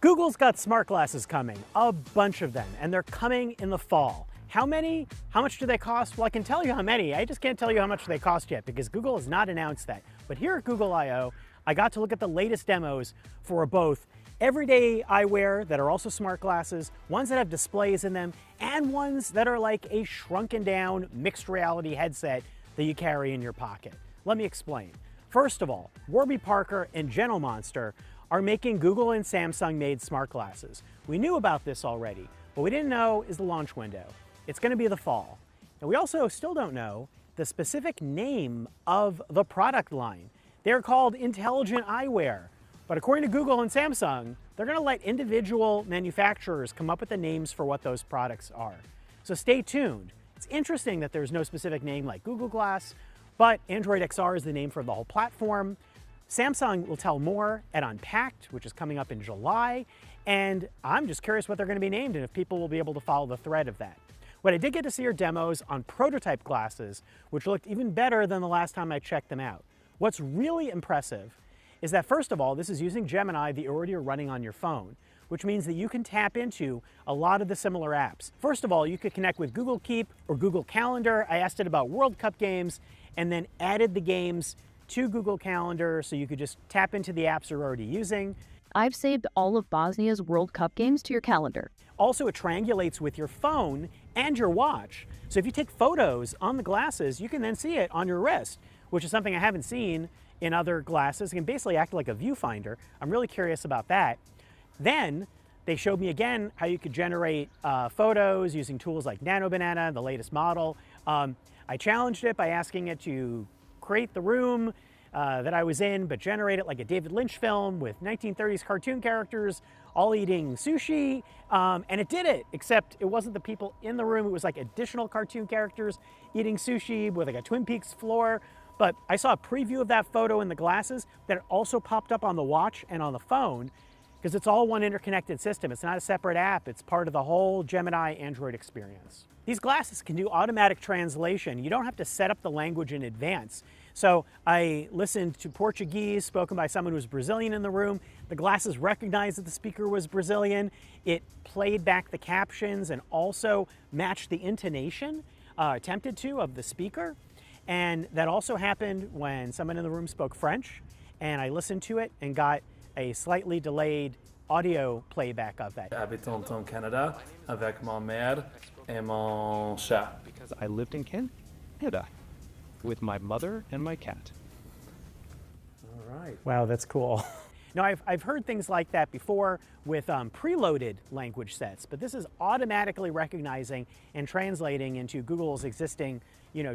Google's got smart glasses coming, a bunch of them, and they're coming in the fall. How many? How much do they cost? Well, I can tell you how many. I just can't tell you how much they cost yet because Google has not announced that. But here at Google I/O, I got to look at the latest demos for both everyday eyewear that are also smart glasses, ones that have displays in them, and ones that are like a shrunken down mixed reality headset that you carry in your pocket. Let me explain. First of all, Warby Parker and General Monster are making Google and Samsung made smart glasses. We knew about this already. What we didn't know is the launch window. It's going to be the fall. And we also still don't know the specific name of the product line. They're called intelligent eyewear. But according to Google and Samsung, they're going to let individual manufacturers come up with the names for what those products are. So stay tuned. It's interesting that there's no specific name like Google Glass, but Android XR is the name for the whole platform. Samsung will tell more at Unpacked, which is coming up in July, and I'm just curious what they're going to be named and if people will be able to follow the thread of that. What I did get to see are demos on prototype glasses, which looked even better than the last time I checked them out. What's really impressive is that, first of all, this is using Gemini that you already are running on your phone, which means that you can tap into a lot of the similar apps. First of all, you could connect with Google Keep or Google Calendar. I asked it about World Cup games and then added the games to Google Calendar so you could just tap into the apps you're already using. I've saved all of Bosnia's World Cup games to your calendar. Also, it triangulates with your phone and your watch. So if you take photos on the glasses, you can then see it on your wrist, which is something I haven't seen in other glasses. It can basically act like a viewfinder. I'm really curious about that. Then they showed me again how you could generate photos using tools like Nano Banana, the latest model. I challenged it by asking it to create the room that I was in, but generate it like a David Lynch film with 1930s cartoon characters all eating sushi, and it did it, except it wasn't the people in the room. It was like additional cartoon characters eating sushi with like a Twin Peaks floor. But I saw a preview of that photo in the glasses that also popped up on the watch and on the phone because it's all one interconnected system. It's not a separate app. It's part of the whole Gemini Android experience. These glasses can do automatic translation. You don't have to set up the language in advance. So I listened to Portuguese spoken by someone who was Brazilian in the room. The glasses recognized that the speaker was Brazilian. It played back the captions and also matched the intonation, attempted to, of the speaker. And that also happened when someone in the room spoke French, and I listened to it and got a slightly delayed audio playback of that. Habitant en Canada avec ma mère et mon chat. Because I lived in Canada with my mother and my cat. All right. Wow, that's cool. Now, I've heard things like that before with preloaded language sets, but this is automatically recognizing and translating into Google's existing,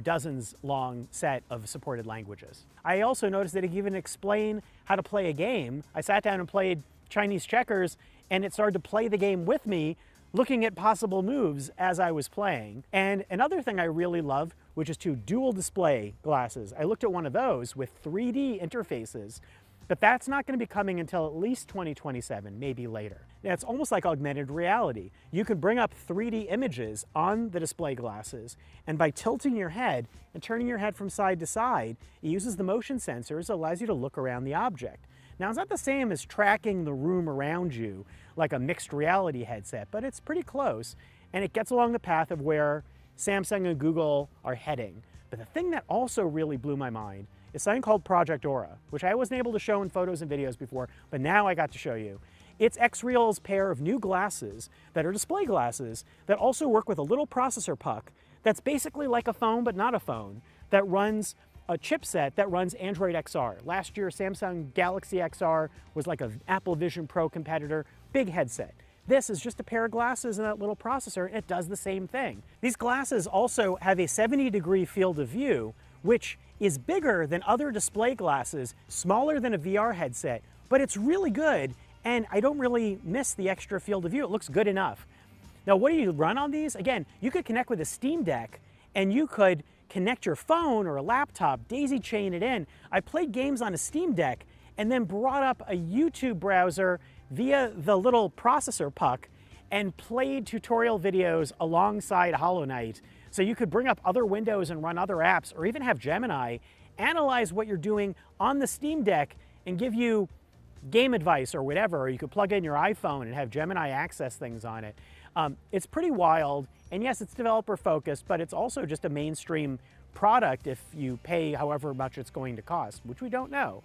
dozens long set of supported languages. I also noticed that it can even explain how to play a game. I sat down and played Chinese checkers, and it started to play the game with me, looking at possible moves as I was playing. And another thing I really love, which is to dual display glasses. I looked at one of those with 3D interfaces, but that's not going to be coming until at least 2027, maybe later. Now, it's almost like augmented reality. You can bring up 3D images on the display glasses, and by tilting your head and turning your head from side to side, it uses the motion sensors, allows you to look around the object. Now, it's not the same as tracking the room around you like a mixed reality headset, but it's pretty close, and it gets along the path of where Samsung and Google are heading. But the thing that also really blew my mind is something called Project Aura, which I wasn't able to show in photos and videos before, but now I got to show you. It's XReal's pair of new glasses that are display glasses that also work with a little processor puck that's basically like a phone, but not a phone, that runs a chipset that runs Android XR. Last year, Samsung Galaxy XR was like an Apple Vision Pro competitor, big headset. This is just a pair of glasses and that little processor, and it does the same thing. These glasses also have a 70-degree field of view, which is bigger than other display glasses, smaller than a VR headset, but it's really good, and I don't really miss the extra field of view. It looks good enough. Now, what do you run on these? Again, you could connect with a Steam Deck, and you could connect your phone or a laptop, daisy chain it in. I played games on a Steam Deck and then brought up a YouTube browser via the little processor puck and played tutorial videos alongside Hollow Knight. So you could bring up other windows and run other apps, or even have Gemini analyze what you're doing on the Steam Deck and give you game advice or whatever, or you could plug in your iPhone and have Gemini access things on it. It's pretty wild, and yes, it's developer focused, but it's also just a mainstream product if you pay however much it's going to cost, which we don't know.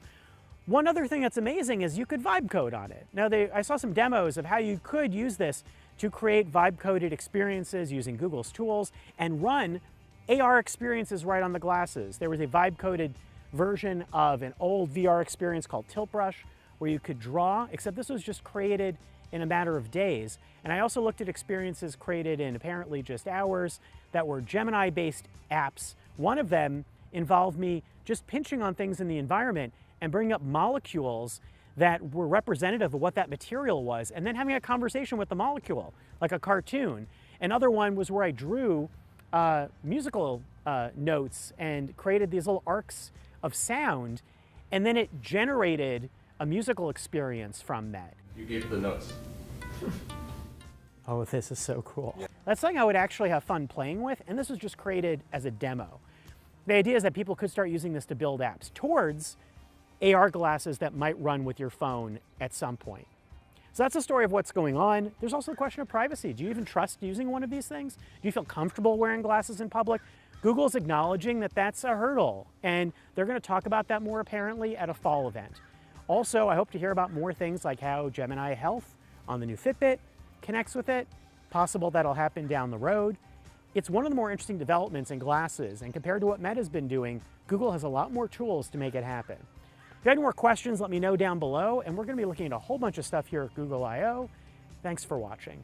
One other thing that's amazing is you could vibe code on it. Now, I saw some demos of how you could use this to create vibe-coded experiences using Google's tools and run AR experiences right on the glasses. There was a vibe-coded version of an old VR experience called Tilt Brush where you could draw, except this was just created in a matter of days. And I also looked at experiences created in apparently just hours that were Gemini-based apps. One of them involved me just pinching on things in the environment and bringing up molecules that were representative of what that material was, and then having a conversation with the molecule, like a cartoon. Another one was where I drew musical notes and created these little arcs of sound, and then it generated a musical experience from that. You gave the notes. Oh, this is so cool. Yeah. That's something I would actually have fun playing with, and this was just created as a demo. The idea is that people could start using this to build apps towards AR glasses that might run with your phone at some point. So that's the story of what's going on. There's also the question of privacy. Do you even trust using one of these things? Do you feel comfortable wearing glasses in public? Google's acknowledging that that's a hurdle, and they're going to talk about that more apparently at a fall event. Also, I hope to hear about more things like how Gemini Health on the new Fitbit connects with it. Possible that'll happen down the road. It's one of the more interesting developments in glasses, and compared to what Meta's been doing, Google has a lot more tools to make it happen. If you have any more questions, let me know down below, and we're going to be looking at a whole bunch of stuff here at Google I/O. Thanks for watching.